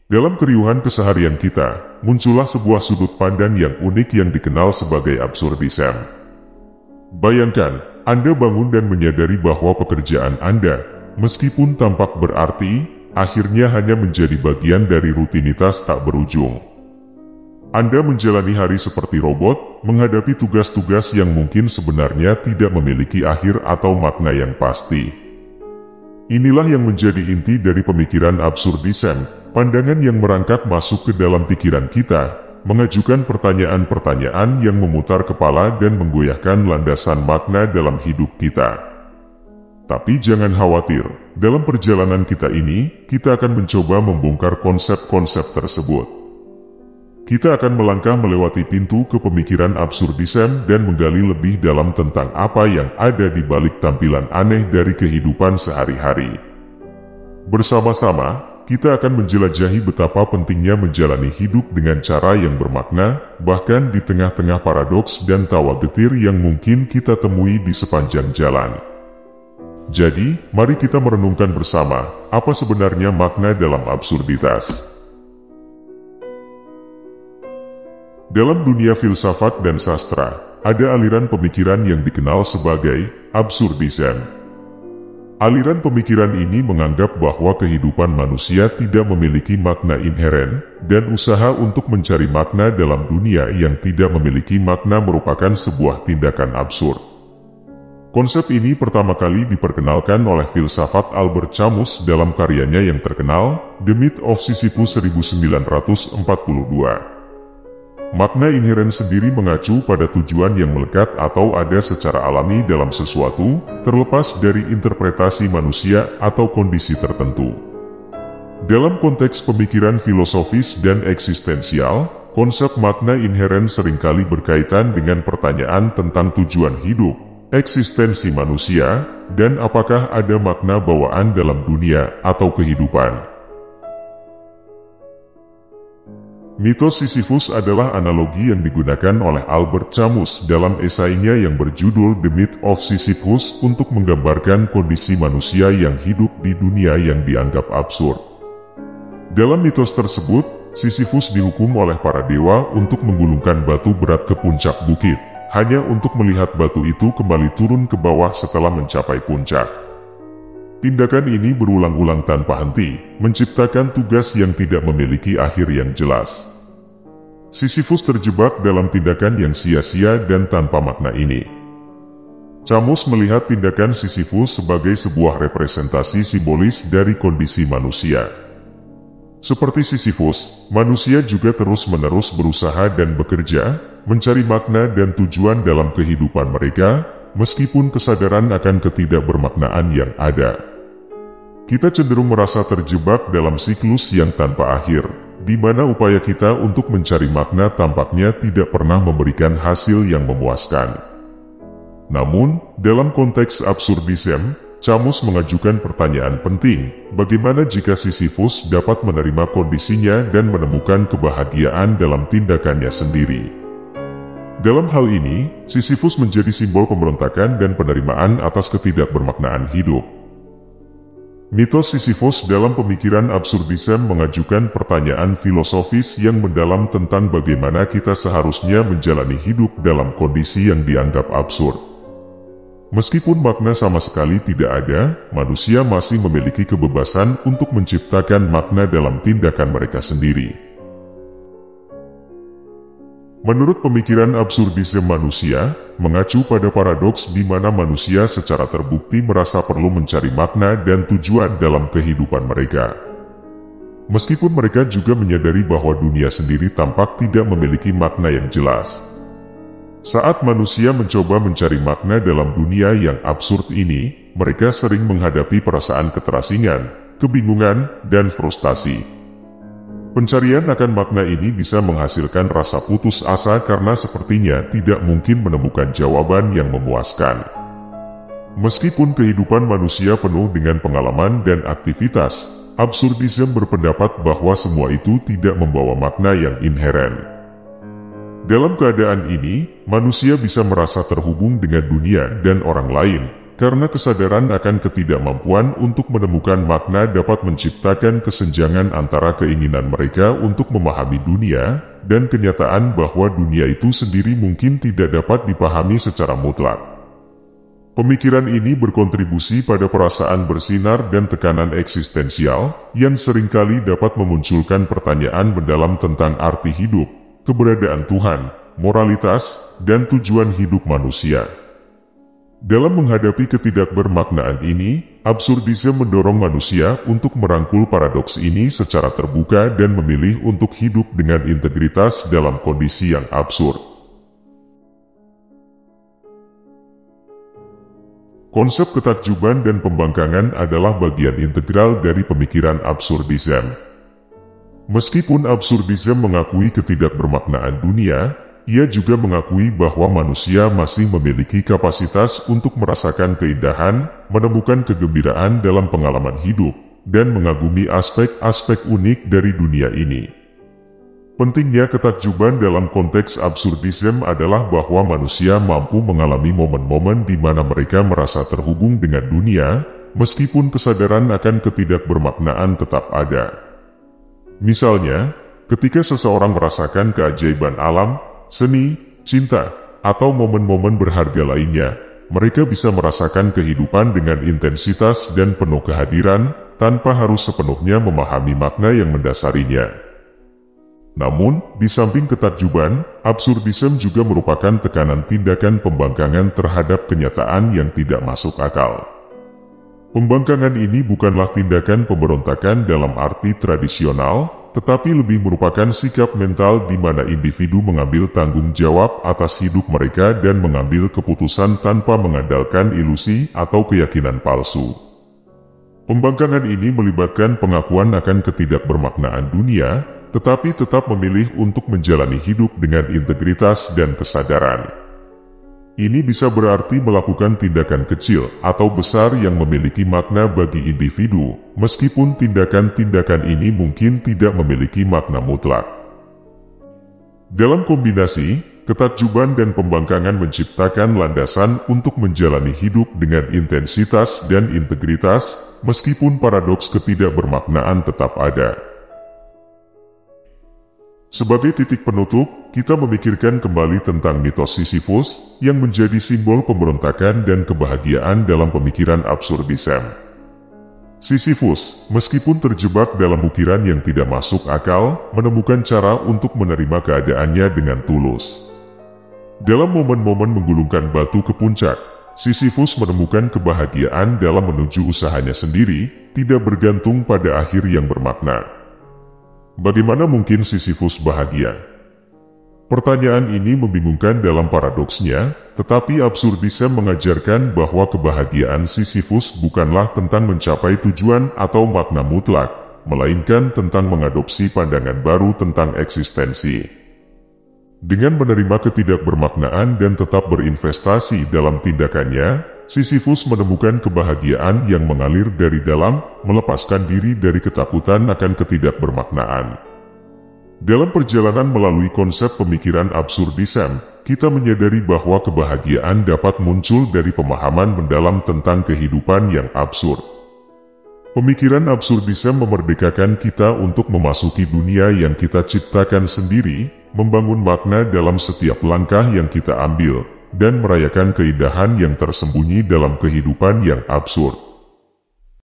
Dalam keriuhan keseharian kita, muncullah sebuah sudut pandang yang unik yang dikenal sebagai absurdism. Bayangkan, Anda bangun dan menyadari bahwa pekerjaan Anda, meskipun tampak berarti, akhirnya hanya menjadi bagian dari rutinitas tak berujung. Anda menjalani hari seperti robot, menghadapi tugas-tugas yang mungkin sebenarnya tidak memiliki akhir atau makna yang pasti. Inilah yang menjadi inti dari pemikiran absurdism, pandangan yang merangkak masuk ke dalam pikiran kita, mengajukan pertanyaan-pertanyaan yang memutar kepala dan menggoyahkan landasan makna dalam hidup kita. Tapi jangan khawatir, dalam perjalanan kita ini, kita akan mencoba membongkar konsep-konsep tersebut. Kita akan melangkah melewati pintu kepemikiran absurdism dan menggali lebih dalam tentang apa yang ada di balik tampilan aneh dari kehidupan sehari-hari. Bersama-sama, kita akan menjelajahi betapa pentingnya menjalani hidup dengan cara yang bermakna, bahkan di tengah-tengah paradoks dan tawa getir yang mungkin kita temui di sepanjang jalan. Jadi, mari kita merenungkan bersama, apa sebenarnya makna dalam absurditas. Dalam dunia filsafat dan sastra, ada aliran pemikiran yang dikenal sebagai absurdism. Aliran pemikiran ini menganggap bahwa kehidupan manusia tidak memiliki makna inheren, dan usaha untuk mencari makna dalam dunia yang tidak memiliki makna merupakan sebuah tindakan absurd. Konsep ini pertama kali diperkenalkan oleh filsafat Albert Camus dalam karyanya yang terkenal, The Myth of Sisyphus 1942. Makna inheren sendiri mengacu pada tujuan yang melekat atau ada secara alami dalam sesuatu, terlepas dari interpretasi manusia atau kondisi tertentu. Dalam konteks pemikiran filosofis dan eksistensial, konsep makna inheren seringkali berkaitan dengan pertanyaan tentang tujuan hidup, eksistensi manusia, dan apakah ada makna bawaan dalam dunia atau kehidupan. Mitos Sisyphus adalah analogi yang digunakan oleh Albert Camus dalam esainya yang berjudul The Myth of Sisyphus untuk menggambarkan kondisi manusia yang hidup di dunia yang dianggap absurd. Dalam mitos tersebut, Sisyphus dihukum oleh para dewa untuk menggulungkan batu berat ke puncak bukit, hanya untuk melihat batu itu kembali turun ke bawah setelah mencapai puncak. Tindakan ini berulang-ulang tanpa henti, menciptakan tugas yang tidak memiliki akhir yang jelas. Sisyphus terjebak dalam tindakan yang sia-sia dan tanpa makna ini. Camus melihat tindakan Sisyphus sebagai sebuah representasi simbolis dari kondisi manusia. Seperti Sisyphus, manusia juga terus-menerus berusaha dan bekerja, mencari makna dan tujuan dalam kehidupan mereka, meskipun kesadaran akan ketidakbermaknaan yang ada. Kita cenderung merasa terjebak dalam siklus yang tanpa akhir, di mana upaya kita untuk mencari makna tampaknya tidak pernah memberikan hasil yang memuaskan. Namun, dalam konteks absurdism, Camus mengajukan pertanyaan penting, bagaimana jika Sisyphus dapat menerima kondisinya dan menemukan kebahagiaan dalam tindakannya sendiri? Dalam hal ini, Sisyphus menjadi simbol pemberontakan dan penerimaan atas ketidakbermaknaan hidup. Mitos Sisyphus dalam pemikiran absurdism mengajukan pertanyaan filosofis yang mendalam tentang bagaimana kita seharusnya menjalani hidup dalam kondisi yang dianggap absurd. Meskipun makna sama sekali tidak ada, manusia masih memiliki kebebasan untuk menciptakan makna dalam tindakan mereka sendiri. Menurut pemikiran absurdisme manusia, mengacu pada paradoks di mana manusia secara terbukti merasa perlu mencari makna dan tujuan dalam kehidupan mereka. Meskipun mereka juga menyadari bahwa dunia sendiri tampak tidak memiliki makna yang jelas. Saat manusia mencoba mencari makna dalam dunia yang absurd ini, mereka sering menghadapi perasaan keterasingan, kebingungan, dan frustasi. Pencarian akan makna ini bisa menghasilkan rasa putus asa karena sepertinya tidak mungkin menemukan jawaban yang memuaskan. Meskipun kehidupan manusia penuh dengan pengalaman dan aktivitas, absurdisme berpendapat bahwa semua itu tidak membawa makna yang inheren. Dalam keadaan ini, manusia bisa merasa terhubung dengan dunia dan orang lain, karena kesadaran akan ketidakmampuan untuk menemukan makna dapat menciptakan kesenjangan antara keinginan mereka untuk memahami dunia, dan kenyataan bahwa dunia itu sendiri mungkin tidak dapat dipahami secara mutlak. Pemikiran ini berkontribusi pada perasaan bersinar dan tekanan eksistensial, yang seringkali dapat memunculkan pertanyaan mendalam tentang arti hidup, keberadaan Tuhan, moralitas, dan tujuan hidup manusia. Dalam menghadapi ketidakbermaknaan ini, absurdisme mendorong manusia untuk merangkul paradoks ini secara terbuka dan memilih untuk hidup dengan integritas dalam kondisi yang absurd. Konsep ketakjuban dan pembangkangan adalah bagian integral dari pemikiran absurdisme. Meskipun absurdisme mengakui ketidakbermaknaan dunia, ia juga mengakui bahwa manusia masih memiliki kapasitas untuk merasakan keindahan, menemukan kegembiraan dalam pengalaman hidup, dan mengagumi aspek-aspek unik dari dunia ini. Pentingnya ketakjuban dalam konteks absurdisme adalah bahwa manusia mampu mengalami momen-momen di mana mereka merasa terhubung dengan dunia, meskipun kesadaran akan ketidakbermaknaan tetap ada. Misalnya, ketika seseorang merasakan keajaiban alam, seni, cinta, atau momen-momen berharga lainnya, mereka bisa merasakan kehidupan dengan intensitas dan penuh kehadiran, tanpa harus sepenuhnya memahami makna yang mendasarinya. Namun, di samping ketakjuban, absurdisme juga merupakan tekanan tindakan pembangkangan terhadap kenyataan yang tidak masuk akal. Pembangkangan ini bukanlah tindakan pemberontakan dalam arti tradisional, tetapi lebih merupakan sikap mental di mana individu mengambil tanggung jawab atas hidup mereka dan mengambil keputusan tanpa mengandalkan ilusi atau keyakinan palsu. Pembangkangan ini melibatkan pengakuan akan ketidakbermaknaan dunia, tetapi tetap memilih untuk menjalani hidup dengan integritas dan kesadaran. Ini bisa berarti melakukan tindakan kecil atau besar yang memiliki makna bagi individu, meskipun tindakan-tindakan ini mungkin tidak memiliki makna mutlak. Dalam kombinasi, ketakjuban dan pembangkangan menciptakan landasan untuk menjalani hidup dengan intensitas dan integritas, meskipun paradoks ketidakbermaknaan tetap ada. Sebagai titik penutup, kita memikirkan kembali tentang mitos Sisyphus yang menjadi simbol pemberontakan dan kebahagiaan dalam pemikiran absurdisme. Sisyphus, meskipun terjebak dalam ukiran yang tidak masuk akal, menemukan cara untuk menerima keadaannya dengan tulus. Dalam momen-momen menggulungkan batu ke puncak, Sisyphus menemukan kebahagiaan dalam menuju usahanya sendiri, tidak bergantung pada akhir yang bermakna. Bagaimana mungkin Sisyphus bahagia? Pertanyaan ini membingungkan dalam paradoksnya, tetapi absurdisme mengajarkan bahwa kebahagiaan Sisyphus bukanlah tentang mencapai tujuan atau makna mutlak, melainkan tentang mengadopsi pandangan baru tentang eksistensi. Dengan menerima ketidakbermaknaan dan tetap berinvestasi dalam tindakannya, Sisyphus menemukan kebahagiaan yang mengalir dari dalam, melepaskan diri dari ketakutan akan ketidakbermaknaan. Dalam perjalanan melalui konsep pemikiran absurdisme, kita menyadari bahwa kebahagiaan dapat muncul dari pemahaman mendalam tentang kehidupan yang absurd. Pemikiran absurdisme memerdekakan kita untuk memasuki dunia yang kita ciptakan sendiri, membangun makna dalam setiap langkah yang kita ambil, dan merayakan keindahan yang tersembunyi dalam kehidupan yang absurd.